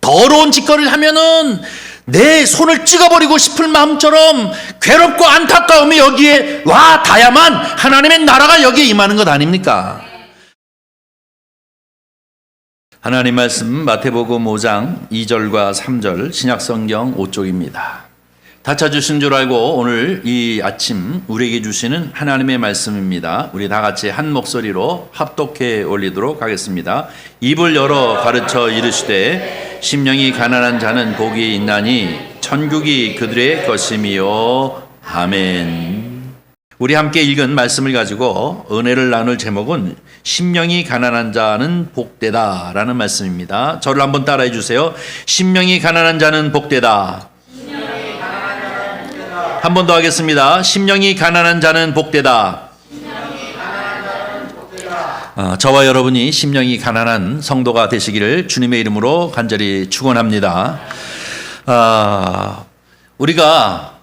더러운 짓거리를 하면은 내 손을 찍어버리고 싶을 마음처럼 괴롭고 안타까움이 여기에 와 닿아야만 하나님의 나라가 여기에 임하는 것 아닙니까? 하나님 말씀 마태복음 5장 2절과 3절 신약성경 5쪽입니다. 다 찾으신 줄 알고 오늘 이 아침 우리에게 주시는 하나님의 말씀입니다. 우리 다 같이 한 목소리로 합독해 올리도록 하겠습니다. 입을 열어 가르쳐 이르시되 심령이 가난한 자는 복이 있나니 천국이 그들의 것임이요. 아멘. 우리 함께 읽은 말씀을 가지고 은혜를 나눌 제목은 심령이 가난한 자는 복되다 라는 말씀입니다. 저를 한번 따라해 주세요. 심령이 가난한 자는 복되다. 한 번 더 하겠습니다. 심령이 가난한 자는 복되다. 저와 여러분이 심령이 가난한 성도가 되시기를 주님의 이름으로 간절히 축원합니다. 우리가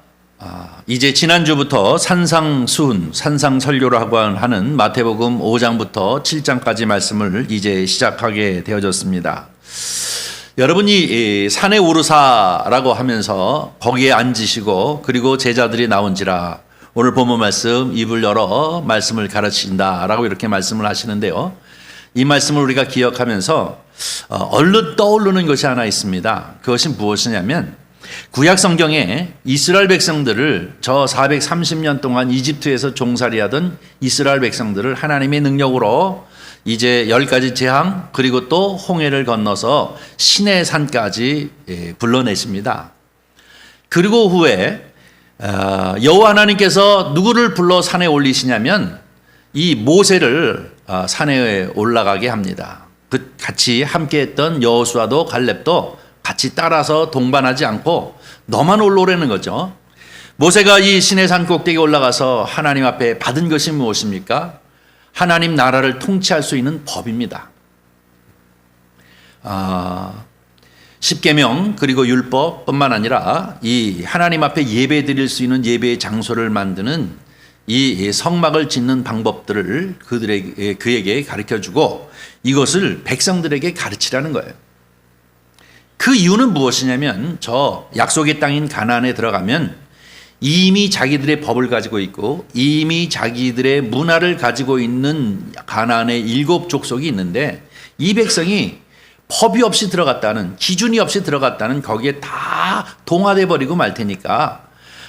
이제 지난주부터 산상수훈, 산상설교라고 하는 마태복음 5장부터 7장까지 말씀을 이제 시작하게 되어졌습니다. 여러분이 산에 오르사라고 하면서 거기에 앉으시고 그리고 제자들이 나온지라 오늘 본문 말씀 입을 열어 말씀을 가르친다라고 이렇게 말씀을 하시는데요. 이 말씀을 우리가 기억하면서 얼른 떠오르는 것이 하나 있습니다. 그것이 무엇이냐면 구약 성경에 이스라엘 백성들을 저 430년 동안 이집트에서 종살이하던 이스라엘 백성들을 하나님의 능력으로 이제 10가지 재앙 그리고 또 홍해를 건너서 시내 산까지 불러내십니다. 그리고 후에 여호와 하나님께서 누구를 불러 산에 올리시냐면 이 모세를 산에 올라가게 합니다. 같이 함께했던 여호수아도 갈렙도 같이 따라서 동반하지 않고 너만 올라오라는 거죠. 모세가 이 시내산 꼭대기에 올라가서 하나님 앞에 받은 것이 무엇입니까? 하나님 나라를 통치할 수 있는 법입니다. 십계명 그리고 율법뿐만 아니라 이 하나님 앞에 예배 드릴 수 있는 예배의 장소를 만드는 이 성막을 짓는 방법들을 그에게 가르쳐주고 이것을 백성들에게 가르치라는 거예요. 그 이유는 무엇이냐면 저 약속의 땅인 가나안에 들어가면 이미 자기들의 법을 가지고 있고 이미 자기들의 문화를 가지고 있는 가나안의 7 족속이 있는데 이 백성이 법이 없이 들어갔다는 기준이 없이 들어갔다는 거기에 다 동화돼 버리고 말 테니까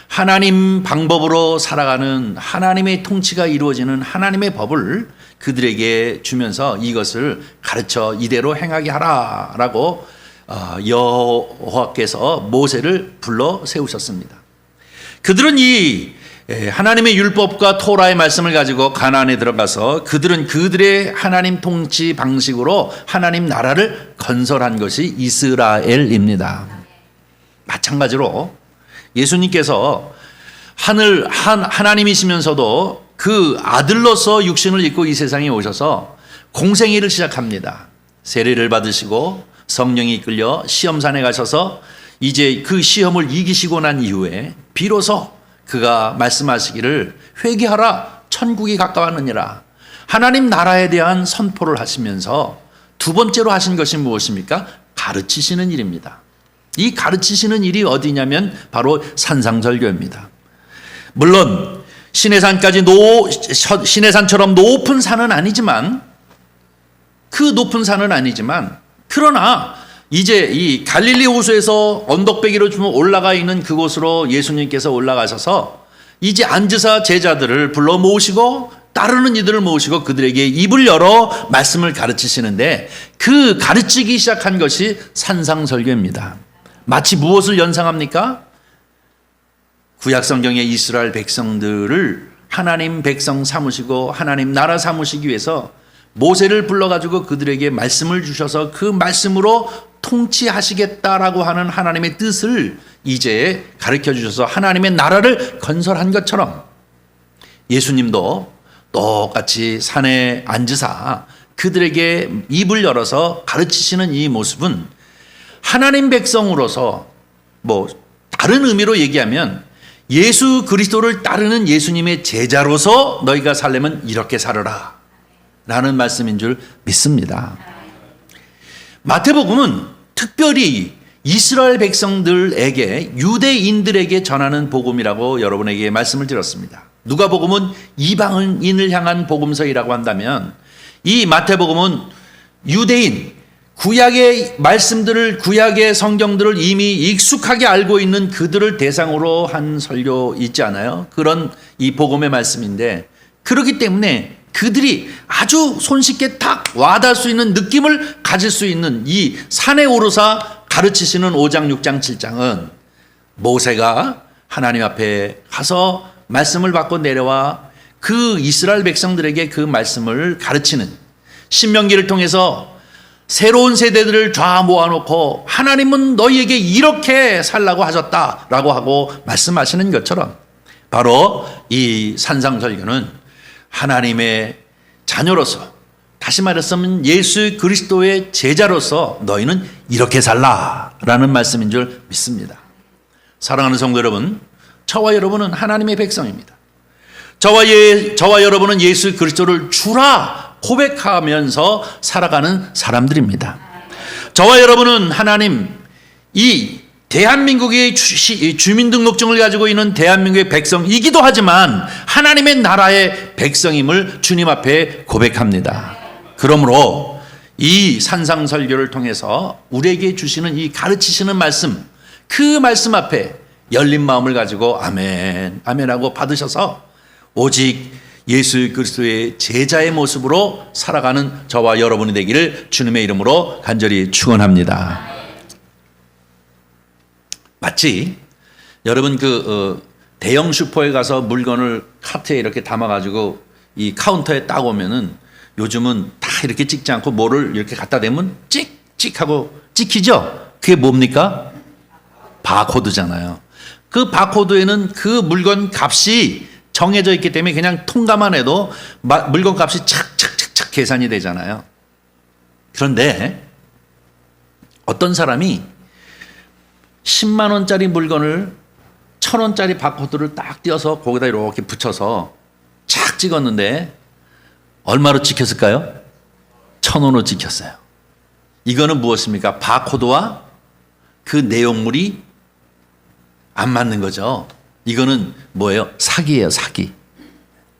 하나님 방법으로 살아가는 하나님의 통치가 이루어지는 하나님의 법을 그들에게 주면서 이것을 가르쳐 이대로 행하게 하라라고 여호와께서 모세를 불러 세우셨습니다. 그들은 이 하나님의 율법과 토라의 말씀을 가지고 가나안에 들어가서 그들은 그들의 하나님 통치 방식으로 하나님 나라를 건설한 것이 이스라엘입니다. 마찬가지로 예수님께서 하나님이시면서도 그 아들로서 육신을 입고 이 세상에 오셔서 공생애를 시작합니다. 세례를 받으시고 성령이 이끌려 시험산에 가셔서 이제 그 시험을 이기시고 난 이후에 비로소 그가 말씀하시기를 회개하라 천국이 가까웠느니라 하나님 나라에 대한 선포를 하시면서 두 번째로 하신 것이 무엇입니까? 가르치시는 일입니다. 이 가르치시는 일이 어디냐면 바로 산상설교입니다. 물론 시내산처럼 높은 산은 아니지만 그러나 이제 이 갈릴리 호수에서 언덕배기로 좀 올라가 있는 그곳으로 예수님께서 올라가셔서 이제 앉으사 제자들을 불러 모으시고 따르는 이들을 모으시고 그들에게 입을 열어 말씀을 가르치시는데 그 가르치기 시작한 것이 산상설교입니다. 마치 무엇을 연상합니까? 구약 성경의 이스라엘 백성들을 하나님 백성 삼으시고 하나님 나라 삼으시기 위해서 모세를 불러가지고 그들에게 말씀을 주셔서 그 말씀으로 통치하시겠다라고 하는 하나님의 뜻을 이제 가르쳐 주셔서 하나님의 나라를 건설한 것처럼 예수님도 똑같이 산에 앉으사 그들에게 입을 열어서 가르치시는 이 모습은 하나님 백성으로서 다른 의미로 얘기하면 예수 그리스도를 따르는 예수님의 제자로서 너희가 살려면 이렇게 살아라 라는 말씀인 줄 믿습니다. 마태복음은 특별히 이스라엘 백성들에게, 유대인들에게 전하는 복음이라고 여러분에게 말씀을 드렸습니다. 누가복음은 이방인을 향한 복음서이라고 한다면, 이 마태복음은 유대인, 구약의 말씀들을, 구약의 성경들을 이미 익숙하게 알고 있는 그들을 대상으로 한 설교 있지 않아요? 그런 이 복음의 말씀인데, 그렇기 때문에 그들이 아주 손쉽게 딱 와닿을 수 있는 느낌을 가질 수 있는 이 산에 오르사 가르치시는 5장, 6장, 7장은 모세가 하나님 앞에 가서 말씀을 받고 내려와 그 이스라엘 백성들에게 그 말씀을 가르치는, 신명기를 통해서 새로운 세대들을 다 모아놓고 하나님은 너희에게 이렇게 살라고 하셨다라고 하고 말씀하시는 것처럼, 바로 이 산상설교는 하나님의 자녀로서, 다시 말했으면 예수 그리스도의 제자로서 너희는 이렇게 살라라는 말씀인 줄 믿습니다. 사랑하는 성도 여러분, 저와 여러분은 하나님의 백성입니다. 저와 여러분은 예수 그리스도를 주라 고백하면서 살아가는 사람들입니다. 저와 여러분은 하나님, 이 대한민국의 주민등록증을 가지고 있는 대한민국의 백성이기도 하지만 하나님의 나라의 백성임을 주님 앞에 고백합니다. 그러므로 이 산상설교를 통해서 우리에게 주시는 이 가르치시는 말씀, 그 말씀 앞에 열린 마음을 가지고 아멘, 아멘하고 받으셔서 오직 예수 그리스도의 제자의 모습으로 살아가는 저와 여러분이 되기를 주님의 이름으로 간절히 축원합니다. 마치 여러분 대형 슈퍼에 가서 물건을 카트에 이렇게 담아가지고 이 카운터에 딱 오면은, 요즘은 다 이렇게 찍지 않고 뭐를 이렇게 갖다 대면 찍하고 찍히죠? 그게 뭡니까? 바코드잖아요. 그 바코드에는 그 물건 값이 정해져 있기 때문에 그냥 통과만 해도 물건 값이 착착착착 계산이 되잖아요. 그런데 어떤 사람이 10만 원짜리 물건을 1,000원짜리 바코드를 딱 띄어서 거기다 이렇게 붙여서 착 찍었는데 얼마로 찍혔을까요? 1,000원으로 찍혔어요. 이거는 무엇입니까? 바코드와 그 내용물이 안 맞는 거죠. 이거는 뭐예요? 사기예요, 사기.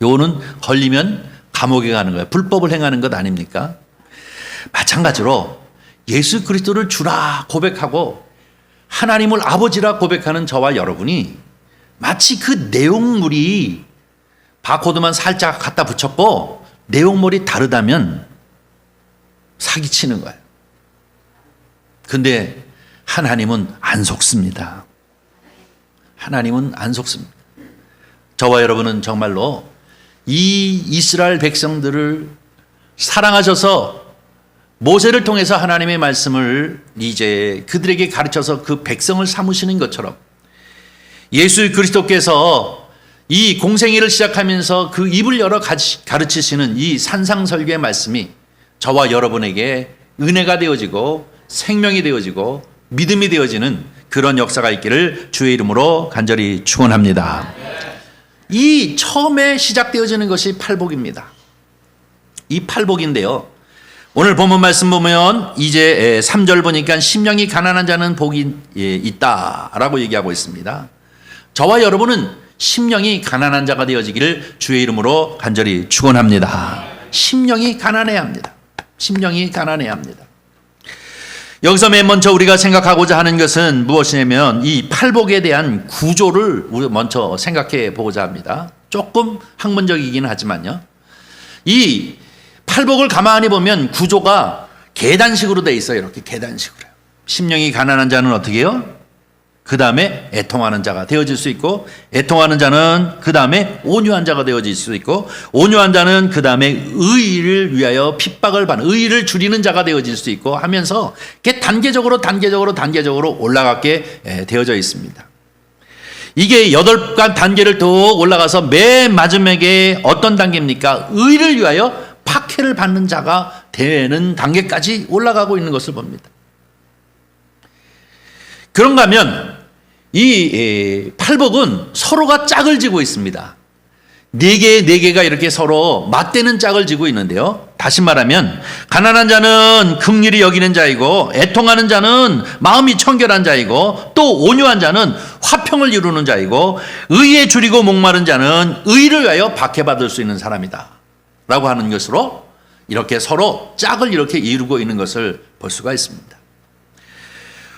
요거는 걸리면 감옥에 가는 거예요. 불법을 행하는 것 아닙니까? 마찬가지로 예수 그리스도를 주라 고백하고 하나님을 아버지라 고백하는 저와 여러분이 마치 그 내용물이 바코드만 살짝 갖다 붙였고 내용물이 다르다면 사기치는 거예요. 근데 하나님은 안 속습니다. 하나님은 안 속습니다. 저와 여러분은 정말로 이 이스라엘 백성들을 사랑하셔서 모세를 통해서 하나님의 말씀을 이제 그들에게 가르쳐서 그 백성을 삼으시는 것처럼, 예수 그리스도께서 이 공생애를 시작하면서 그 입을 열어 가르치시는 이 산상설교의 말씀이 저와 여러분에게 은혜가 되어지고 생명이 되어지고 믿음이 되어지는 그런 역사가 있기를 주의 이름으로 간절히 축원합니다. 이 처음에 시작되어지는 것이 팔복입니다. 이 팔복인데요, 오늘 본문 말씀 보면 이제 3절 보니까 심령이 가난한 자는 복이 있다라고 얘기하고 있습니다. 저와 여러분은 심령이 가난한 자가 되어지기를 주의 이름으로 간절히 축원합니다. 심령이 가난해야 합니다. 심령이 가난해야 합니다. 여기서 맨 먼저 우리가 생각하고자 하는 것은 무엇이냐면 이 팔복에 대한 구조를 우리 먼저 생각해 보고자 합니다. 조금 학문적이긴 하지만요, 이 팔복을 가만히 보면 구조가 계단식으로 돼 있어요. 이렇게 계단식으로. 심령이 가난한 자는 어떻게 해요? 그 다음에 애통하는 자가 되어질 수 있고, 애통하는 자는 그 다음에 온유한 자가 되어질 수 있고, 온유한 자는 그 다음에 의를 위하여 핍박을 받는, 의를 줄이는 자가 되어질 수 있고 하면서 이렇게 단계적으로 올라가게 되어져 있습니다. 이게 8간 단계를 더 올라가서 맨 마지막에 어떤 단계입니까? 의를 위하여 박해를 받는 자가 되는 단계까지 올라가고 있는 것을 봅니다. 그런가 하면 이 팔복은 서로가 짝을 지고 있습니다. 4개가 이렇게 서로 맞대는 짝을 지고 있는데요, 다시 말하면 가난한 자는 긍휼히 여기는 자이고 애통하는 자는 마음이 청결한 자이고 또 온유한 자는 화평을 이루는 자이고 의에 줄이고 목마른 자는 의를 위하여 박해받을 수 있는 사람이다 라고 하는 것으로 이렇게 서로 짝을 이렇게 이루고 있는 것을 볼 수가 있습니다.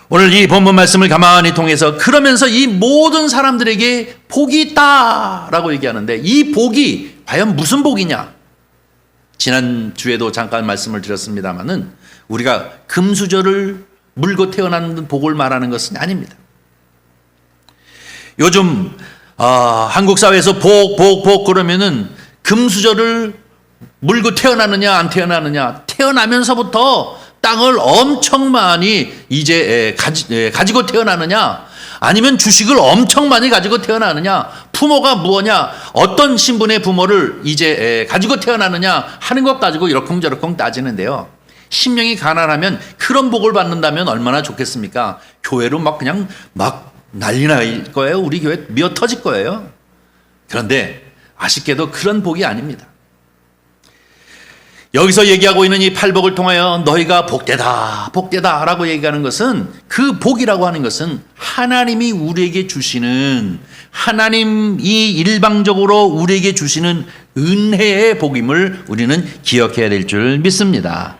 오늘 이 본문 말씀을 가만히 통해서 그러면서 이 모든 사람들에게 복이 있다라고 얘기하는데 이 복이 과연 무슨 복이냐? 지난주에도 잠깐 말씀을 드렸습니다마는 우리가 금수저를 물고 태어난 복을 말하는 것은 아닙니다. 요즘 한국 사회에서 복 그러면은 금수저를 물고 태어나느냐 안 태어나느냐, 태어나면서부터 땅을 엄청 많이 이제 가지고 태어나느냐, 아니면 주식을 엄청 많이 가지고 태어나느냐, 부모가 무엇냐, 어떤 신분의 부모를 이제 가지고 태어나느냐 하는 것 가지고 이러쿵저러쿵 따지는데요. 심령이 가난하면 그런 복을 받는다면 얼마나 좋겠습니까? 교회로 그냥 난리 날 거예요. 우리 교회 미어 터질 거예요. 그런데 아쉽게도 그런 복이 아닙니다. 여기서 얘기하고 있는 이 팔복을 통하여 너희가 복되다 라고 얘기하는 것은, 그 복이라고 하는 것은 하나님이 우리에게 주시는, 하나님이 일방적으로 우리에게 주시는 은혜의 복임을 우리는 기억해야 될 줄 믿습니다.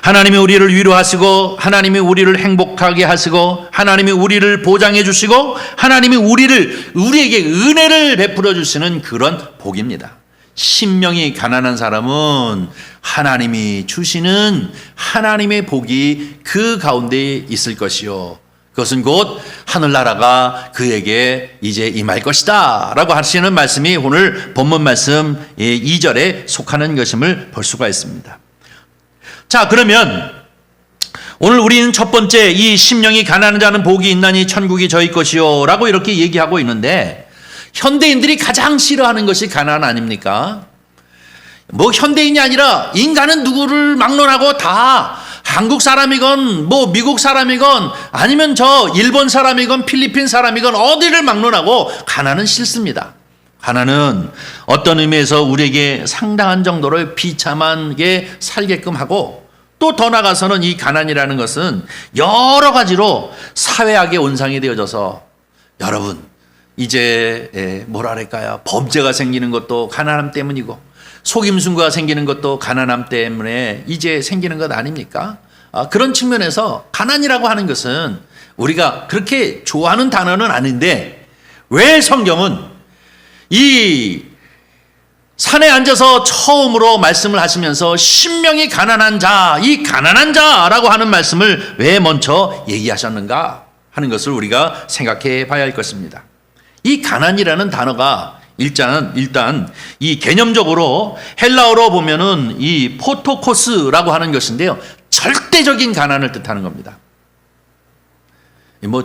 하나님이 우리를 위로하시고, 하나님이 우리를 행복하게 하시고, 하나님이 우리를 보장해 주시고, 하나님이 우리에게 은혜를 베풀어 주시는 그런 복입니다. 심령이 가난한 사람은 하나님이 주시는 하나님의 복이 그 가운데 있을 것이요, 그것은 곧 하늘나라가 그에게 이제 임할 것이다 라고 하시는 말씀이 오늘 본문 말씀 2절에 속하는 것임을 볼 수가 있습니다. 자, 그러면 오늘 우리는 첫 번째, 이 심령이 가난한 자는 복이 있나니 천국이 저희 것이요 라고 이렇게 얘기하고 있는데, 현대인들이 가장 싫어하는 것이 가난 아닙니까? 현대인이 아니라 인간은 누구를 막론하고 다 한국 사람이건 미국 사람이건 아니면 일본 사람이건 필리핀 사람이건 어디를 막론하고 가난은 싫습니다. 가난은 어떤 의미에서 우리에게 상당한 정도로 비참하게 살게끔 하고, 또 더 나아가서는 이 가난이라는 것은 여러 가지로 사회악의 온상이 되어져서, 여러분 이제 범죄가 생기는 것도 가난함 때문이고, 속임수가 생기는 것도 가난함 때문에 이제 생기는 것 아닙니까? 그런 측면에서 가난이라고 하는 것은 우리가 그렇게 좋아하는 단어는 아닌데, 왜 성경은 이 산에 앉아서 처음으로 말씀을 하시면서 심령이 가난한 자, 이 가난한 자라고 하는 말씀을 왜 먼저 얘기하셨는가 하는 것을 우리가 생각해 봐야 할 것입니다. 이 가난이라는 단어가 일단 이 개념적으로 헬라어로 보면은 이 포토코스라고 하는 것인데요, 절대적인 가난을 뜻하는 겁니다.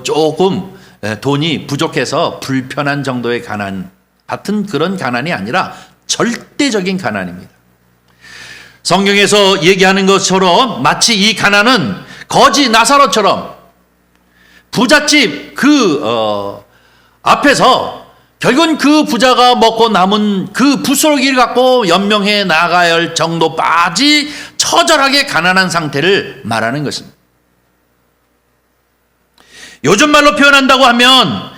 조금 돈이 부족해서 불편한 정도의 가난 같은 그런 가난이 아니라 절대적인 가난입니다. 성경에서 얘기하는 것처럼 마치 이 가난은 거지 나사로처럼 부잣집 앞에서 결국은 그 부자가 먹고 남은 그 부스러기를 갖고 연명해 나가야 할 정도까지 처절하게 가난한 상태를 말하는 것입니다. 요즘 말로 표현한다고 하면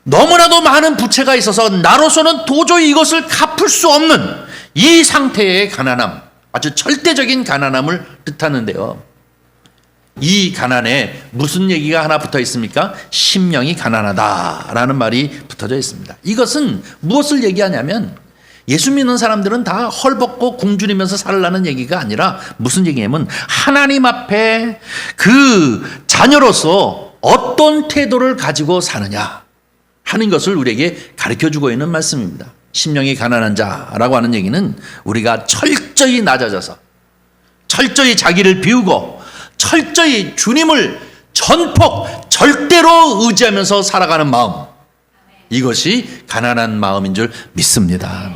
너무나도 많은 부채가 있어서 나로서는 도저히 이것을 갚을 수 없는 이 상태의 가난함, 아주 절대적인 가난함을 뜻하는데요. 이 가난에 무슨 얘기가 하나 붙어 있습니까? 심령이 가난하다라는 말이 붙어져 있습니다. 이것은 무엇을 얘기하냐면, 예수 믿는 사람들은 다 헐벗고 굶주리면서 살라는 얘기가 아니라 무슨 얘기냐면, 하나님 앞에 그 자녀로서 어떤 태도를 가지고 사느냐 하는 것을 우리에게 가르쳐주고 있는 말씀입니다. 심령이 가난한 자라고 하는 얘기는 우리가 철저히 낮아져서, 철저히 자기를 비우고, 철저히 주님을 절대로 의지하면서 살아가는 마음, 이것이 가난한 마음인 줄 믿습니다.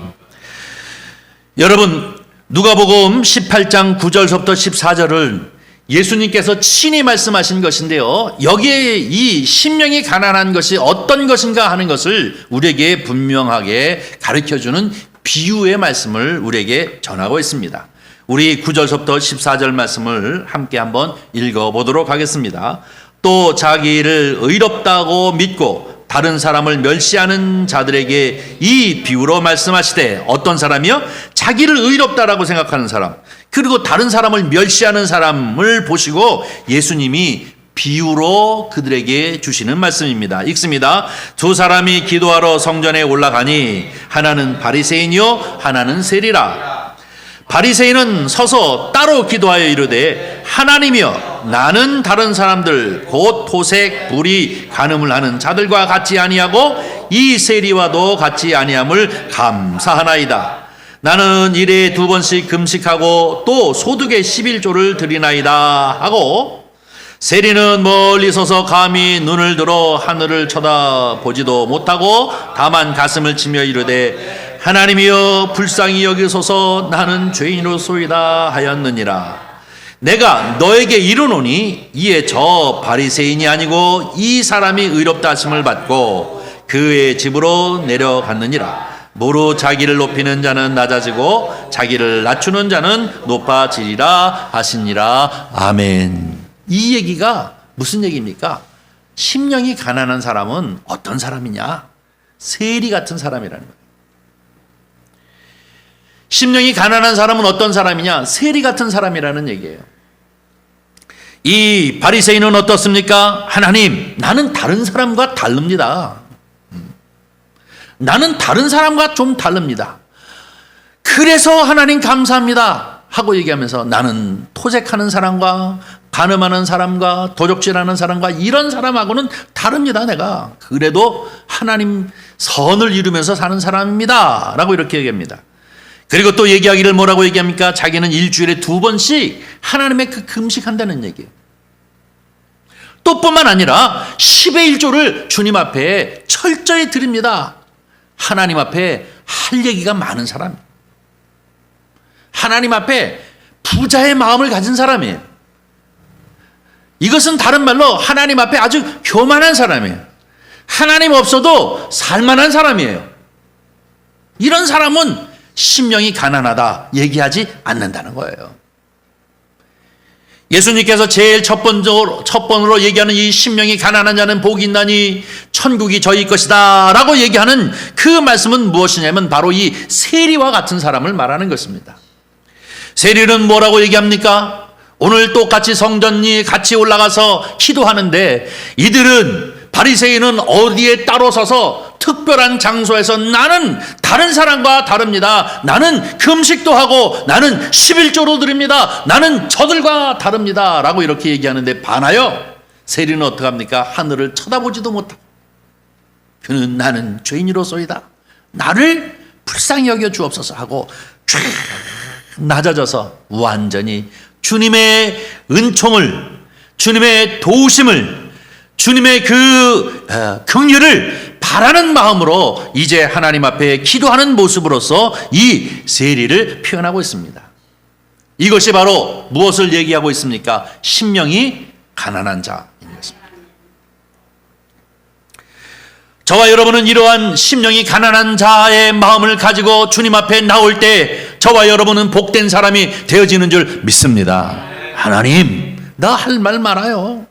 여러분, 누가복음 18장 9절서부터 14절을 예수님께서 친히 말씀하신 것인데요, 여기에 이 심령이 가난한 것이 어떤 것인가 하는 것을 우리에게 분명하게 가르쳐주는 비유의 말씀을 우리에게 전하고 있습니다. 우리 9절서부터 14절 말씀을 함께 한번 읽어보도록 하겠습니다. 또 자기를 의롭다고 믿고 다른 사람을 멸시하는 자들에게 이 비유로 말씀하시되, 어떤 사람이요? 자기를 의롭다라고 생각하는 사람, 그리고 다른 사람을 멸시하는 사람을 보시고 예수님이 비유로 그들에게 주시는 말씀입니다. 읽습니다. 두 사람이 기도하러 성전에 올라가니 하나는 바리새인이요 하나는 세리라. 바리새인은 서서 따로 기도하여 이르되, 하나님이여, 나는 다른 사람들 곧 토색, 불의, 간음을 하는 자들과 같이 아니하고 이 세리와도 같이 아니함을 감사하나이다. 나는 일에 2번씩 금식하고 또 소득의 11조를 드리나이다 하고, 세리는 멀리 서서 감히 눈을 들어 하늘을 쳐다보지도 못하고 다만 가슴을 치며 이르되, 하나님이여 불쌍히 여기소서, 나는 죄인으로소이다 하였느니라. 내가 너에게 이르노니 이에 저 바리새인이 아니고 이 사람이 의롭다 하심을 받고 그의 집으로 내려갔느니라. 무릇 자기를 높이는 자는 낮아지고 자기를 낮추는 자는 높아지리라 하시니라. 아멘. 이 얘기가 무슨 얘기입니까? 심령이 가난한 사람은 어떤 사람이냐? 세리 같은 사람이라는 거예요. 심령이 가난한 사람은 어떤 사람이냐? 세리 같은 사람이라는 얘기예요. 이 바리새인은 어떻습니까? 하나님, 나는 다른 사람과 다릅니다. 나는 다른 사람과 좀 다릅니다. 그래서 하나님 감사합니다 하고 얘기하면서, 나는 토색하는 사람과 간음하는 사람과 도적질하는 사람과 이런 사람하고는 다릅니다. 내가 그래도 하나님 선을 이루면서 사는 사람입니다 라고 이렇게 얘기합니다. 그리고 또 얘기하기를 뭐라고 얘기합니까? 자기는 일주일에 2번씩 하나님의 그 금식한다는 얘기예요. 또 뿐만 아니라 10의 1조를 주님 앞에 철저히 드립니다. 하나님 앞에 할 얘기가 많은 사람, 하나님 앞에 부자의 마음을 가진 사람이에요. 이것은 다른 말로 하나님 앞에 아주 교만한 사람이에요. 하나님 없어도 살만한 사람이에요. 이런 사람은 심령이 가난하다 얘기하지 않는다는 거예요. 예수님께서 제일 첫 번으로 얘기하는 이 심령이 가난한 자는 복이 있나니 천국이 저희 것이다 라고 얘기하는 그 말씀은 무엇이냐면 바로 이 세리와 같은 사람을 말하는 것입니다. 세리는 뭐라고 얘기합니까? 오늘 똑같이 성전이 같이 올라가서 기도하는데, 이들은 바리새인은 어디에 따로 서서 특별한 장소에서 나는 다른 사람과 다릅니다. 나는 금식도 하고 나는 11조로 드립니다. 나는 저들과 다릅니다 라고 이렇게 얘기하는데, 반하여 세리는 어떡합니까? 하늘을 쳐다보지도 못하고 그는 나는 죄인이로소이다, 나를 불쌍히 여겨 주옵소서 하고 쫙 낮아져서 완전히 주님의 은총을, 주님의 도우심을, 주님의 그 긍휼을 바라는 마음으로 이제 하나님 앞에 기도하는 모습으로서 이 세리를 표현하고 있습니다. 이것이 바로 무엇을 얘기하고 있습니까? 심령이 가난한 자인 것입니다. 저와 여러분은 이러한 심령이 가난한 자의 마음을 가지고 주님 앞에 나올 때 저와 여러분은 복된 사람이 되어지는 줄 믿습니다. 하나님, 나 할 말 많아요.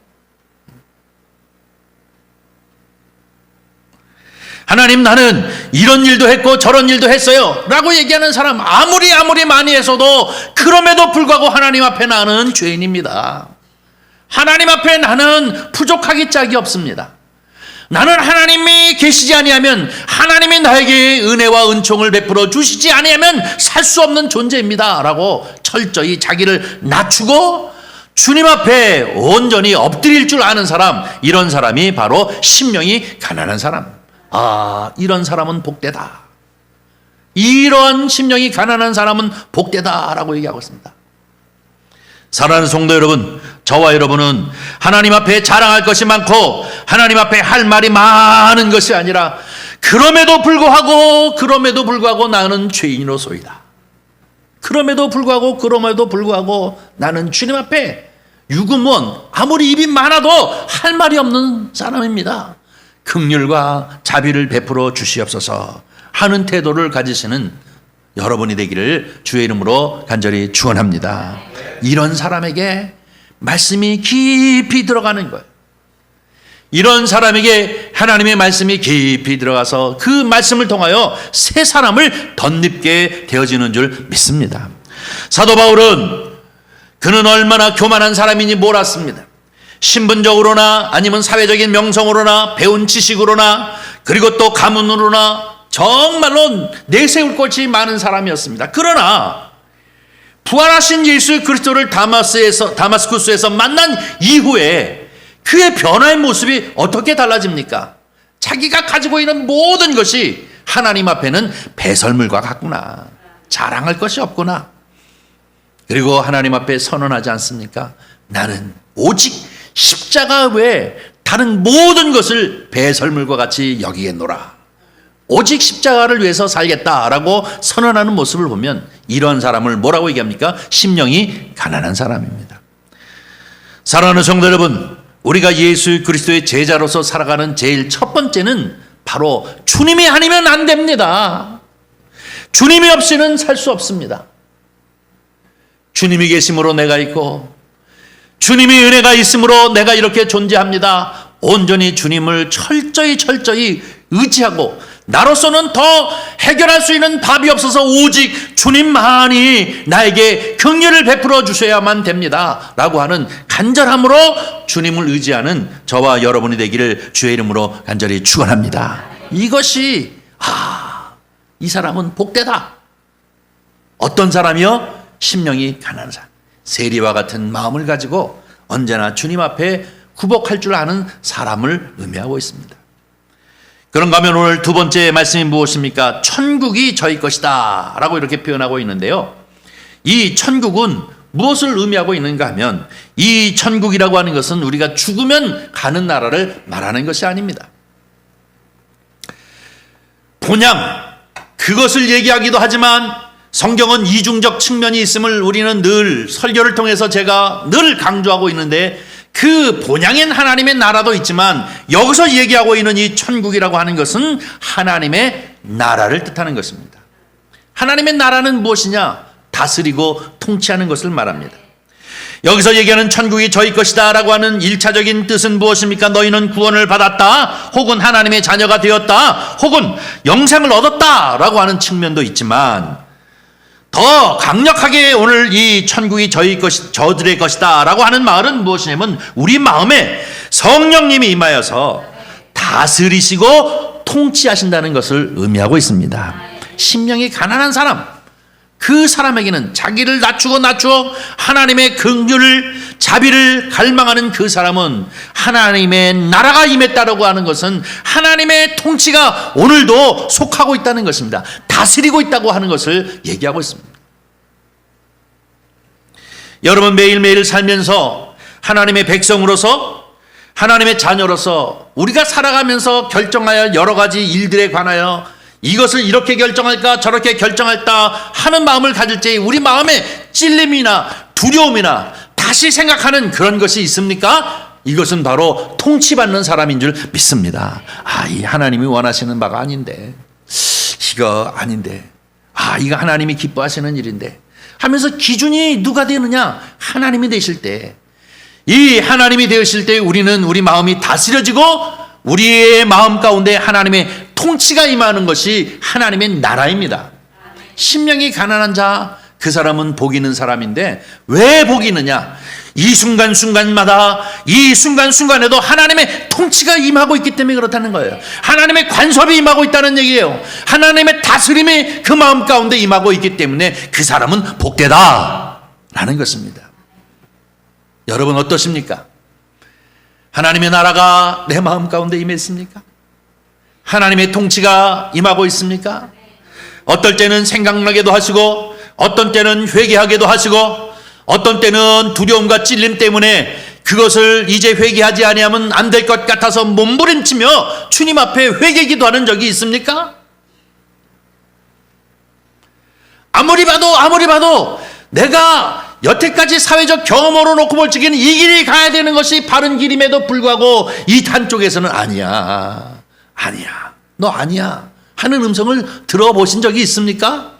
하나님, 나는 이런 일도 했고 저런 일도 했어요 라고 얘기하는 사람 아무리 많이 했어도 그럼에도 불구하고 하나님 앞에 나는 죄인입니다. 하나님 앞에 나는 부족하기 짝이 없습니다. 나는 하나님이 계시지 아니하면, 하나님이 나에게 은혜와 은총을 베풀어 주시지 아니하면 살 수 없는 존재입니다 라고 철저히 자기를 낮추고 주님 앞에 온전히 엎드릴 줄 아는 사람, 이런 사람이 바로 심령이 가난한 사람. 아, 이런 사람은 복되다, 이런 심령이 가난한 사람은 복되다 라고 얘기하고 있습니다. 사랑하는 성도 여러분, 저와 여러분은 하나님 앞에 자랑할 것이 많고 하나님 앞에 할 말이 많은 것이 아니라, 그럼에도 불구하고 나는 죄인으로소이다, 그럼에도 불구하고 나는 주님 앞에 유구무원, 아무리 입이 많아도 할 말이 없는 사람입니다. 긍휼과 자비를 베풀어 주시옵소서 하는 태도를 가지시는 여러분이 되기를 주의 이름으로 간절히 축원합니다. 이런 사람에게 말씀이 깊이 들어가는 거예요. 이런 사람에게 하나님의 말씀이 깊이 들어가서 그 말씀을 통하여 새 사람을 덧입게 되어지는 줄 믿습니다. 사도 바울은 그는 얼마나 교만한 사람인지 몰랐습니다. 신분적으로나 아니면 사회적인 명성으로나 배운 지식으로나 그리고 또 가문으로나 정말로 내세울 것이 많은 사람이었습니다. 그러나 부활하신 예수 그리스도를 다마스쿠스에서 만난 이후에 그의 변화의 모습이 어떻게 달라집니까? 자기가 가지고 있는 모든 것이 하나님 앞에는 배설물과 같구나. 자랑할 것이 없구나. 그리고 하나님 앞에 선언하지 않습니까? 나는 오직 십자가 외에 다른 모든 것을 배설물과 같이 여기겠노라. 오직 십자가를 위해서 살겠다라고 선언하는 모습을 보면 이런 사람을 뭐라고 얘기합니까? 심령이 가난한 사람입니다. 사랑하는 성도 여러분, 우리가 예수 그리스도의 제자로서 살아가는 제일 첫 번째는 바로 주님이 아니면 안 됩니다. 주님이 없이는 살 수 없습니다. 주님이 계심으로 내가 있고 주님이 은혜가 있으므로 내가 이렇게 존재합니다. 온전히 주님을 철저히 의지하고 나로서는 더 해결할 수 있는 답이 없어서 오직 주님만이 나에게 긍휼을 베풀어 주셔야만 됩니다 라고 하는 간절함으로 주님을 의지하는 저와 여러분이 되기를 주의 이름으로 간절히 축원합니다. 이것이 이 사람은 복되다. 어떤 사람이요? 심령이 가난한 사람, 세리와 같은 마음을 가지고 언제나 주님 앞에 굴복할 줄 아는 사람을 의미하고 있습니다. 그런가 하면 오늘 두 번째 말씀이 무엇입니까? 천국이 저희 것이다 라고 이렇게 표현하고 있는데요, 이 천국은 무엇을 의미하고 있는가 하면 이 천국이라고 하는 것은 우리가 죽으면 가는 나라를 말하는 것이 아닙니다. 본향, 그것을 얘기하기도 하지만 성경은 이중적 측면이 있음을 우리는 늘 설교를 통해서 제가 늘 강조하고 있는데, 그 본향인 하나님의 나라도 있지만 여기서 얘기하고 있는 이 천국이라고 하는 것은 하나님의 나라를 뜻하는 것입니다. 하나님의 나라는 무엇이냐? 다스리고 통치하는 것을 말합니다. 여기서 얘기하는 천국이 저희 것이다 라고 하는 1차적인 뜻은 무엇입니까? 너희는 구원을 받았다, 혹은 하나님의 자녀가 되었다, 혹은 영생을 얻었다 라고 하는 측면도 있지만, 더 강력하게 오늘 이 천국이 저들의 것이다 라고 하는 말은 무엇이냐면 우리 마음에 성령님이 임하여서 다스리시고 통치하신다는 것을 의미하고 있습니다. 심령이 가난한 사람, 그 사람에게는 자기를 낮추어 하나님의 긍휼을, 자비를 갈망하는 그 사람은 하나님의 나라가 임했다라고 하는 것은 하나님의 통치가 오늘도 속하고 있다는 것입니다. 다스리고 있다고 하는 것을 얘기하고 있습니다. 여러분, 매일매일 살면서 하나님의 백성으로서, 하나님의 자녀로서 우리가 살아가면서 결정해야 할 여러 가지 일들에 관하여 이것을 이렇게 결정할까 저렇게 결정할까 하는 마음을 가질 때 우리 마음에 찔림이나 두려움이나 다시 생각하는 그런 것이 있습니까? 이것은 바로 통치받는 사람인 줄 믿습니다. 이 하나님이 원하시는 바가 아닌데, 이거 아닌데, 이거 하나님이 기뻐하시는 일인데 하면서 기준이 누가 되느냐? 하나님이 되실 때, 이 하나님이 되실 때 우리는 우리 마음이 다스려지고 우리의 마음 가운데 하나님의 통치가 임하는 것이 하나님의 나라입니다. 심령이 가난한 자, 그 사람은 복 있는 사람인데 왜 복이 있느냐? 이 순간순간마다, 이 순간순간에도 하나님의 통치가 임하고 있기 때문에 그렇다는 거예요. 하나님의 간섭이 임하고 있다는 얘기예요. 하나님의 다스림이 그 마음 가운데 임하고 있기 때문에 그 사람은 복되다 라는 것입니다. 여러분 어떠십니까? 하나님의 나라가 내 마음 가운데 임했습니까? 하나님의 통치가 임하고 있습니까? 어떨 때는 생각나게도 하시고, 어떤 때는 회개하게도 하시고, 어떤 때는 두려움과 찔림 때문에 그것을 이제 회개하지 아니하면 안 될 것 같아서 몸부림치며 주님 앞에 회개기도 하는 적이 있습니까? 아무리 봐도 내가 여태까지 사회적 경험으로 놓고 볼 적에는 이 길이 가야 되는 것이 바른 길임에도 불구하고 이 한쪽에서는 아니야 너 아니야 하는 음성을 들어보신 적이 있습니까?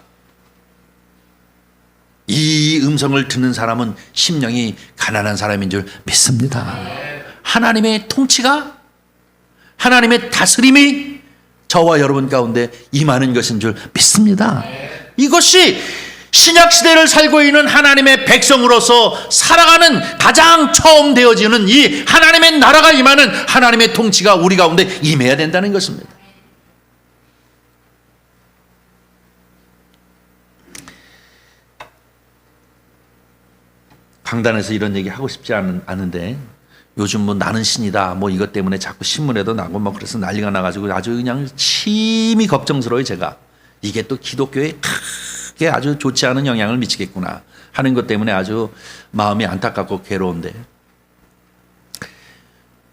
이 음성을 듣는 사람은 심령이 가난한 사람인 줄 믿습니다. 하나님의 통치가, 하나님의 다스림이 저와 여러분 가운데 임하는 것인 줄 믿습니다. 이것이 신약시대를 살고 있는 하나님의 백성으로서 살아가는 가장 처음 되어지는 이 하나님의 나라가 임하는 하나님의 통치가 우리 가운데 임해야 된다는 것입니다. 강단에서 이런 얘기 하고 싶지 않은데 요즘 뭐 나는 신이다 뭐 이것 때문에 자꾸 신문에도 나고 뭐 그래서 난리가 나가지고 아주 그냥 심히 걱정스러워요. 제가 이게 또 기독교에 크게 아주 좋지 않은 영향을 미치겠구나 하는 것 때문에 아주 마음이 안타깝고 괴로운데,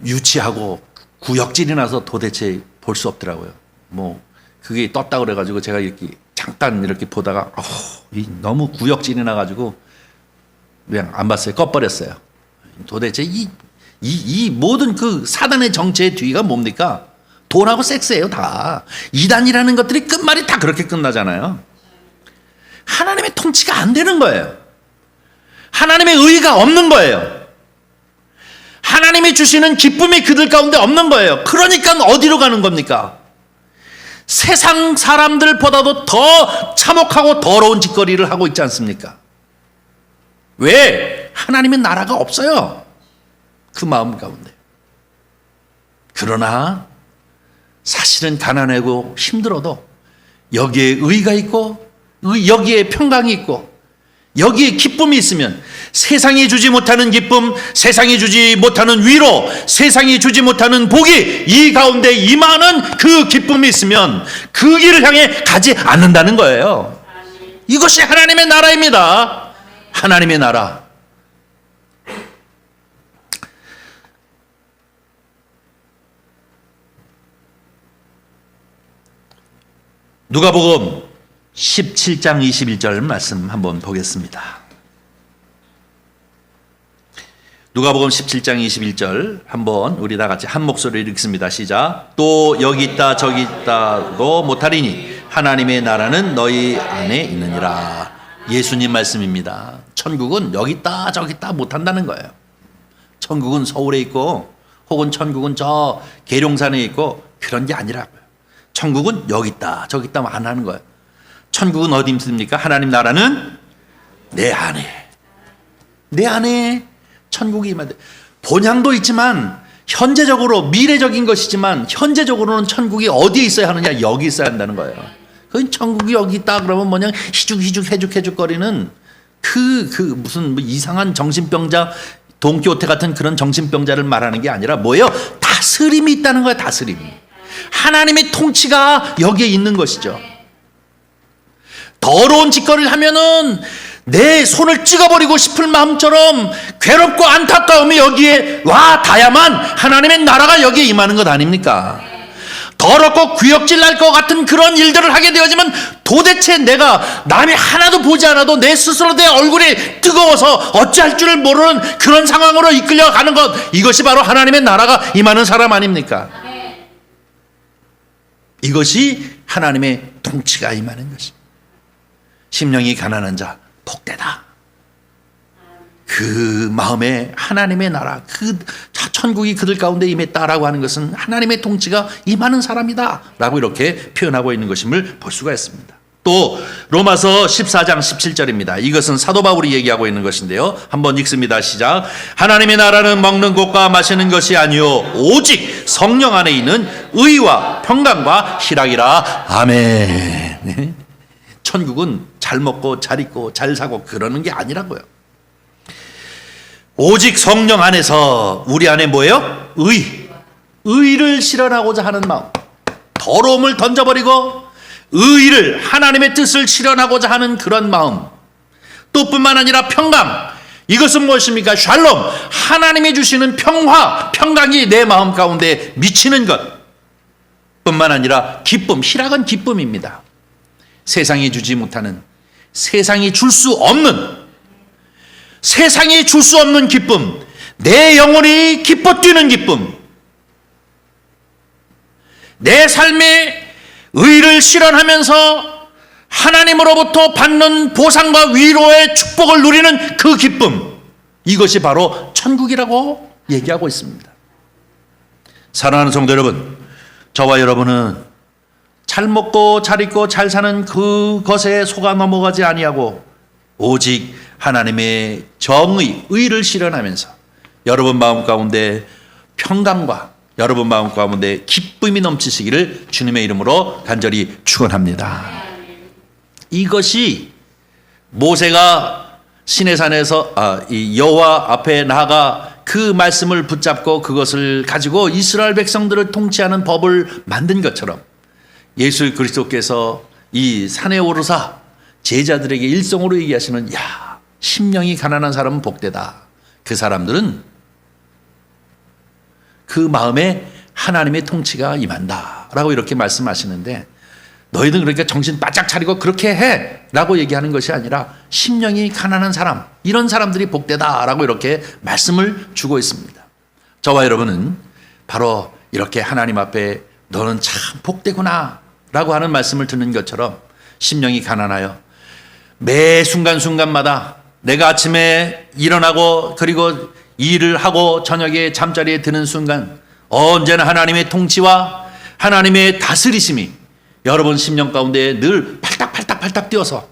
유치하고 구역질이 나서 도대체 볼 수 없더라고요. 뭐 그게 떴다 그래가지고 제가 이렇게 잠깐 이렇게 보다가 너무 구역질이 나가지고 그냥 안 봤어요. 꺼버렸어요. 도대체 이 모든 그 사단의 정체의 뒤가 뭡니까? 돈하고 섹스예요. 다 이단이라는 것들이 끝말이 다 그렇게 끝나잖아요. 하나님의 통치가 안 되는 거예요. 하나님의 의가 없는 거예요. 하나님이 주시는 기쁨이 그들 가운데 없는 거예요. 그러니까 어디로 가는 겁니까? 세상 사람들보다도 더 참혹하고 더러운 짓거리를 하고 있지 않습니까? 왜? 하나님의 나라가 없어요. 그 마음 가운데. 그러나 사실은 가난하고 힘들어도 여기에 의가 있고 여기에 평강이 있고 여기에 기쁨이 있으면 세상이 주지 못하는 기쁨, 세상이 주지 못하는 위로, 세상이 주지 못하는 복이 이 가운데 임하는 그 기쁨이 있으면 그 길을 향해 가지 않는다는 거예요. 이것이 하나님의 나라입니다. 하나님의 나라. 누가복음 17장 21절 말씀 한번 보겠습니다. 누가복음 17장 21절 한번 우리 다 같이 한 목소리로 읽습니다. 시작. 또 여기 있다 저기 있다도 못하리니 하나님의 나라는 너희 안에 있느니라. 예수님 말씀입니다. 천국은 여기 있다 저기 있다 못한다는 거예요. 천국은 서울에 있고 혹은 천국은 저 계룡산에 있고 그런 게 아니라고요. 천국은 여기 있다 저기 있다 안 하는 거예요. 천국은 어디 있습니까? 하나님 나라는 내 안에. 내 안에 천국이 임한다. 본향도 있지만 현재적으로 미래적인 것이지만 현재적으로는 천국이 어디에 있어야 하느냐? 여기 있어야 한다는 거예요. 그 천국이 여기 있다 그러면 뭐냐 희죽희죽거리는 그 무슨 뭐 이상한 정신병자 돈키호테 같은 그런 정신병자를 말하는 게 아니라 뭐예요? 다스림이 있다는 거예요. 다스림. 하나님의 통치가 여기에 있는 것이죠. 더러운 짓거리를 하면은 내 손을 찍어버리고 싶을 마음처럼 괴롭고 안타까움이 여기에 와 닿아야만 하나님의 나라가 여기에 임하는 것 아닙니까? 더럽고 구역질 날 것 같은 그런 일들을 하게 되어지면 도대체 내가 남이 하나도 보지 않아도 내 스스로 내 얼굴이 뜨거워서 어찌할 줄을 모르는 그런 상황으로 이끌려가는 것, 이것이 바로 하나님의 나라가 임하는 사람 아닙니까? 이것이 하나님의 통치가 임하는 것입니다. 심령이 가난한 자 복되다. 그 마음에 하나님의 나라, 그 천국이 그들 가운데 임했다라고 하는 것은 하나님의 통치가 임하는 사람이다 라고 이렇게 표현하고 있는 것임을 볼 수가 있습니다. 또 로마서 14장 17절입니다. 이것은 사도 바울이 얘기하고 있는 것인데요. 한번 읽습니다. 시작. 하나님의 나라는 먹는 것과 마시는 것이 아니요 오직 성령 안에 있는 의와 평강과 희락이라. 아멘. 천국은 잘 먹고 잘 입고 잘 사고 그러는 게 아니라고요. 오직 성령 안에서 우리 안에 뭐예요? 의를 실현하고자 하는 마음, 더러움을 던져버리고 의를, 하나님의 뜻을 실현하고자 하는 그런 마음, 또 뿐만 아니라 평강. 이것은 무엇입니까? 샬롬, 하나님이 주시는 평화, 평강이 내 마음 가운데 미치는 것 뿐만 아니라 기쁨, 희락은 기쁨입니다. 세상이 주지 못하는, 세상이 줄 수 없는, 세상이 줄 수 없는 기쁨, 내 영혼이 기뻐 뛰는 기쁨, 내 삶에 의를 실현하면서 하나님으로부터 받는 보상과 위로의 축복을 누리는 그 기쁨, 이것이 바로 천국이라고 얘기하고 있습니다. 사랑하는 성도 여러분, 저와 여러분은 잘 먹고 잘 입고 잘 사는 그것에 속아 넘어가지 아니하고 오직 하나님의 정의, 의를 실현하면서 여러분 마음 가운데 평강과 여러분 마음 가운데 기쁨이 넘치시기를 주님의 이름으로 간절히 축원합니다. 이것이 모세가 시내산에서 이 여호와 앞에 나아가 그 말씀을 붙잡고 그것을 가지고 이스라엘 백성들을 통치하는 법을 만든 것처럼 예수 그리스도께서 이 산에 오르사 제자들에게 일성으로 얘기하시는, 야, 심령이 가난한 사람은 복되다. 그 사람들은 그 마음에 하나님의 통치가 임한다 라고 이렇게 말씀하시는데, 너희는 그러니까 정신 바짝 차리고 그렇게 해 라고 얘기하는 것이 아니라 심령이 가난한 사람, 이런 사람들이 복되다 라고 이렇게 말씀을 주고 있습니다. 저와 여러분은 바로 이렇게 하나님 앞에 너는 참 복되구나 라고 하는 말씀을 듣는 것처럼 심령이 가난하여 매 순간순간마다 내가 아침에 일어나고 그리고 일을 하고 저녁에 잠자리에 드는 순간 언제나 하나님의 통치와 하나님의 다스리심이 여러분 심령 가운데 늘 팔딱팔딱 뛰어서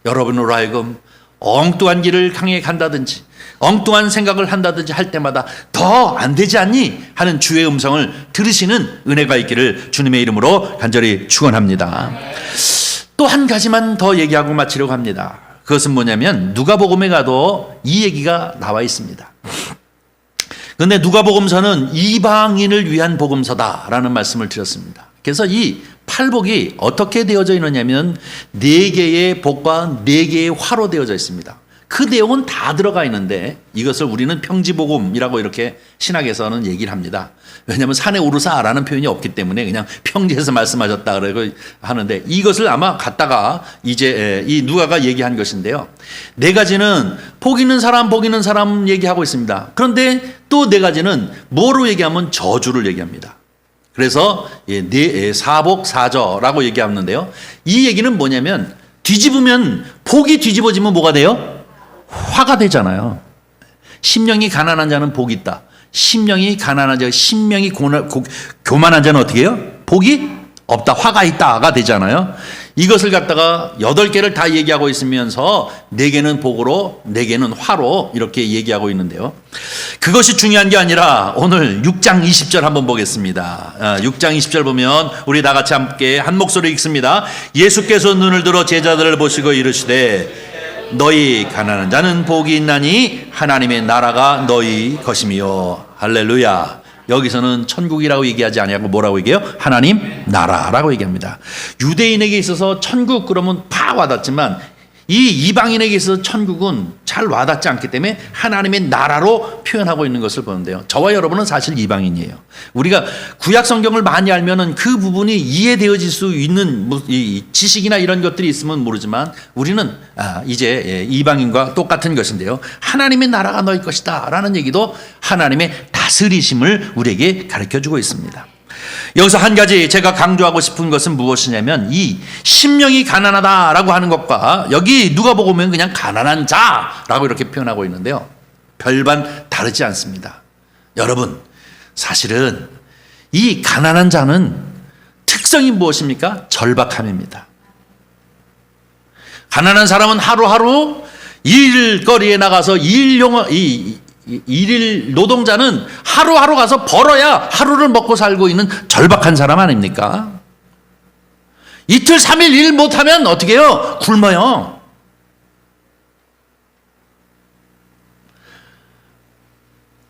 여러분으로 하여금 엉뚱한 길을 강에 간다든지 엉뚱한 생각을 한다든지 할 때마다 더 안 되지 않니? 하는 주의 음성을 들으시는 은혜가 있기를 주님의 이름으로 간절히 축원합니다. 또 한 가지만 더 얘기하고 마치려고 합니다. 그것은 뭐냐면 누가복음에 가도 이 얘기가 나와 있습니다. 그런데 누가복음서는 이방인을 위한 복음서다라는 말씀을 드렸습니다. 그래서 이 팔복이 어떻게 되어져 있느냐면 4개의 복과 4개의 화로 되어져 있습니다. 그 내용은 다 들어가 있는데 이것을 우리는 평지복음이라고 이렇게 신학에서는 얘기를 합니다. 왜냐하면 산에 오르사라는 표현이 없기 때문에 그냥 평지에서 말씀하셨다 그러고 하는데, 이것을 아마 갖다가 이제 이 누가가 얘기한 것인데요. 4가지는 복 있는 사람 얘기하고 있습니다. 그런데 또 4가지는 뭐로 얘기하면 저주를 얘기합니다. 그래서 사복 사저라고 얘기하는데요. 이 얘기는 뭐냐면 뒤집으면, 복이 뒤집어지면 뭐가 돼요? 화가 되잖아요. 심령이 가난한 자는 복이 있다. 심령이 가난한 자, 심령이 교만한 자는 어떻게 해요? 복이 없다, 화가 있다가 되잖아요. 이것을 갖다가 8개를 다 얘기하고 있으면서 4개는 복으로 4개는 화로 이렇게 얘기하고 있는데요. 그것이 중요한 게 아니라 오늘 6장 20절 한번 보겠습니다. 6장 20절 보면 우리 다 같이 함께 한 목소리 읽습니다. 예수께서 눈을 들어 제자들을 보시고 이르시되 너희 가난한 자는 복이 있나니 하나님의 나라가 너희 것이며. 할렐루야. 여기서는 천국이라고 얘기하지 아니하고 뭐라고 얘기해요? 하나님 나라라고 얘기합니다. 유대인에게 있어서 천국 그러면 팍 와닿지만 이 이방인에게 있어서 천국은 잘 와닿지 않기 때문에 하나님의 나라로 표현하고 있는 것을 보는데요. 저와 여러분은 사실 이방인이에요. 우리가 구약 성경을 많이 알면은 그 부분이 이해되어질 수 있는 이 지식이나 이런 것들이 있으면 모르지만 우리는 이제 이방인과 똑같은 것인데요. 하나님의 나라가 너희 것이다 라는 얘기도 하나님의 다스리심을 우리에게 가르쳐주고 있습니다. 여기서 한 가지 제가 강조하고 싶은 것은 무엇이냐면 이 심령이 가난하다라고 하는 것과 여기 누가복음은 그냥 가난한 자라고 이렇게 표현하고 있는데요. 별반 다르지 않습니다. 여러분, 사실은 이 가난한 자는 특성이 무엇입니까? 절박함입니다. 가난한 사람은 하루하루 일거리에 나가서 일일 노동자는 하루하루 가서 벌어야 하루를 먹고 살고 있는 절박한 사람 아닙니까? 이틀 3일 일 못하면 어떻게 해요? 굶어요.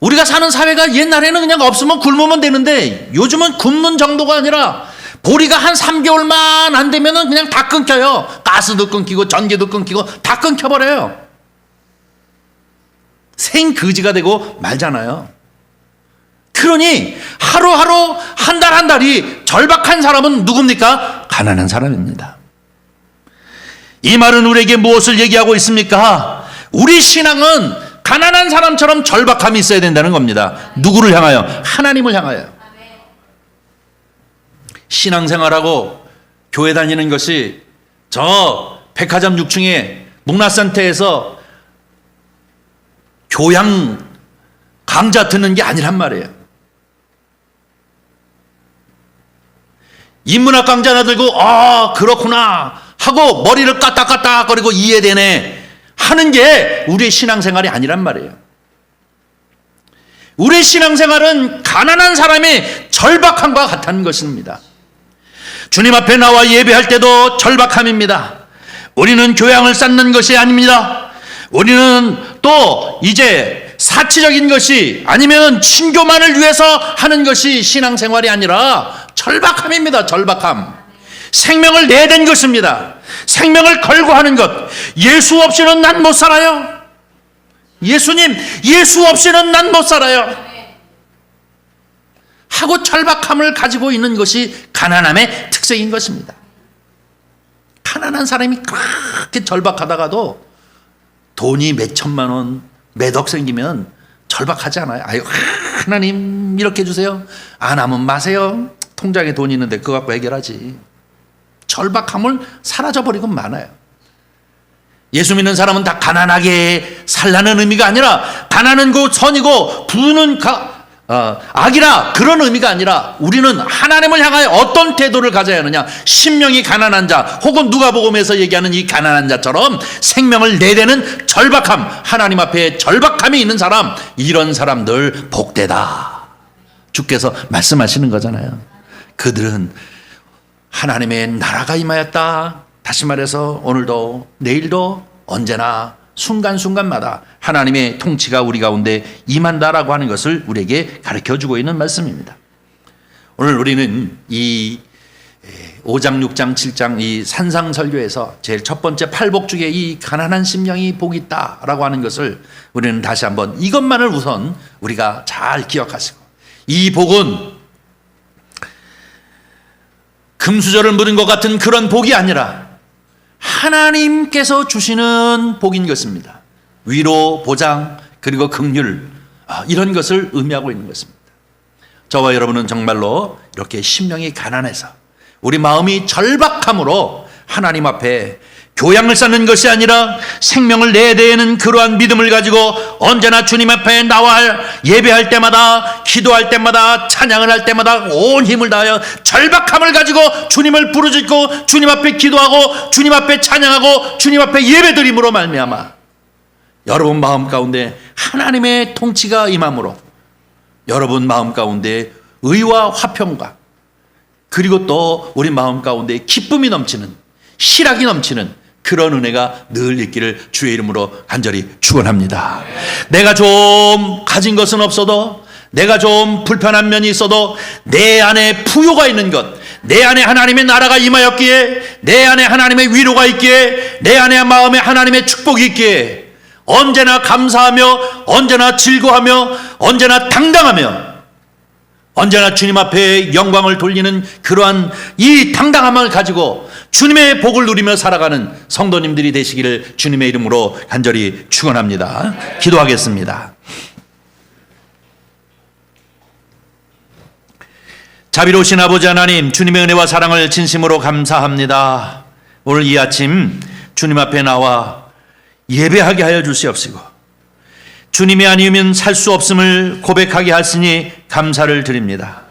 우리가 사는 사회가 옛날에는 그냥 없으면 굶으면 되는데 요즘은 굶는 정도가 아니라 보리가 한 3개월만 안 되면 그냥 다 끊겨요. 가스도 끊기고 전기도 끊기고 다 끊겨버려요. 생거지가 되고 말잖아요. 그러니 하루하루 한 달 한 달이 절박한 사람은 누굽니까? 가난한 사람입니다. 이 말은 우리에게 무엇을 얘기하고 있습니까? 우리 신앙은 가난한 사람처럼 절박함이 있어야 된다는 겁니다. 누구를 향하여? 하나님을 향하여. 신앙생활하고 교회 다니는 것이 저 백화점 6층에 문화센터에서 교양 강좌 듣는 게 아니란 말이에요. 인문학 강좌 하나 들고 그렇구나 하고 머리를 까딱까딱거리고 이해되네 하는 게 우리의 신앙생활이 아니란 말이에요. 우리의 신앙생활은 가난한 사람의 절박함과 같다는 것입니다. 주님 앞에 나와 예배할 때도 절박함입니다. 우리는 교양을 쌓는 것이 아닙니다. 우리는 또 이제 사치적인 것이 아니면 친교만을 위해서 하는 것이 신앙생활이 아니라 절박함입니다. 절박함. 생명을 내댄 것입니다. 생명을 걸고 하는 것. 예수 없이는 난 못 살아요. 예수님, 예수 없이는 난 못 살아요. 하고 절박함을 가지고 있는 것이 가난함의 특색인 것입니다. 가난한 사람이 그렇게 절박하다가도 돈이 몇 천만 원, 몇 억 생기면 절박하지 않아요. 아유, 하나님 이렇게 해주세요. 안 하면 마세요. 통장에 돈이 있는데 그거 갖고 해결하지. 절박함을 사라져버리고 많아요. 예수 믿는 사람은 다 가난하게 살라는 의미가 아니라 가난은 곧 선이고 부는 악이라 그런 의미가 아니라 우리는 하나님을 향하여 어떤 태도를 가져야 하느냐. 심령이 가난한 자 혹은 누가복음에서 얘기하는 이 가난한 자처럼 생명을 내대는 절박함, 하나님 앞에 절박함이 있는 사람, 이런 사람들 복되다 주께서 말씀하시는 거잖아요. 그들은 하나님의 나라가 임하였다. 다시 말해서 오늘도 내일도 언제나 순간순간마다 하나님의 통치가 우리 가운데 임한다라고 하는 것을 우리에게 가르쳐주고 있는 말씀입니다. 오늘 우리는 이 5장, 6장, 7장 이 산상설교에서 제일 첫 번째 팔복 중에 이 가난한 심령이 복이 있다라고 하는 것을 우리는 다시 한번 이것만을 우선 우리가 잘 기억하시고, 이 복은 금수저를 물은 것 같은 그런 복이 아니라 하나님께서 주시는 복인 것입니다. 위로, 보장, 그리고 긍휼, 이런 것을 의미하고 있는 것입니다. 저와 여러분은 정말로 이렇게 심령이 가난해서 우리 마음이 절박함으로 하나님 앞에 교양을 쌓는 것이 아니라 생명을 내대는 그러한 믿음을 가지고 언제나 주님 앞에 나와 예배할 때마다, 기도할 때마다, 찬양을 할 때마다 온 힘을 다하여 절박함을 가지고 주님을 부르짖고 주님 앞에 기도하고 주님 앞에 찬양하고 주님 앞에 예배드림으로 말미암아 여러분 마음 가운데 하나님의 통치가 임함으로 여러분 마음 가운데 의와 화평과 그리고 또 우리 마음 가운데 기쁨이 넘치는, 희락이 넘치는 그런 은혜가 늘 있기를 주의 이름으로 간절히 축원합니다. 내가 좀 가진 것은 없어도, 내가 좀 불편한 면이 있어도 내 안에 부요가 있는 것, 내 안에 하나님의 나라가 임하였기에, 내 안에 하나님의 위로가 있기에, 내 안에 마음에 하나님의 축복이 있기에 언제나 감사하며 언제나 즐거워하며 언제나 당당하며 언제나 주님 앞에 영광을 돌리는 그러한 이 당당함을 가지고 주님의 복을 누리며 살아가는 성도님들이 되시기를 주님의 이름으로 간절히 축원합니다. 기도하겠습니다. 자비로우신 아버지 하나님, 주님의 은혜와 사랑을 진심으로 감사합니다. 오늘 이 아침 주님 앞에 나와 예배하게 하여 주시옵시고 주님이 아니면 살 수 없음을 고백하게 하시니 감사를 드립니다.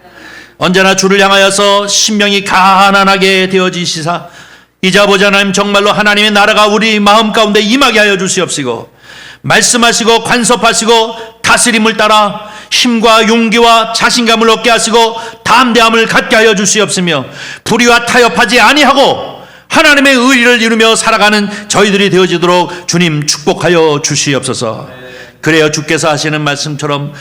언제나 주를 향하여서 심령이 가난하게 되어지시사 이제 아버지 하나님 정말로 하나님의 나라가 우리 마음 가운데 임하게 하여 주시옵시고 말씀하시고 간섭하시고 다스림을 따라 힘과 용기와 자신감을 얻게 하시고 담대함을 갖게 하여 주시옵시며 불의와 타협하지 아니하고 하나님의 의리를 이루며 살아가는 저희들이 되어지도록 주님 축복하여 주시옵소서. 그래야 주께서 하시는 말씀처럼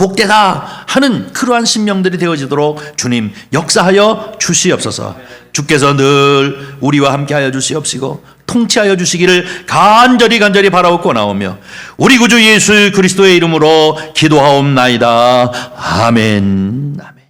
복되다 하는 그러한 심령들이 되어지도록 주님 역사하여 주시옵소서. 주께서 늘 우리와 함께하여 주시옵시고 통치하여 주시기를 간절히 바라옵고 나오며 우리 구주 예수 그리스도의 이름으로 기도하옵나이다. 아멘. 아멘.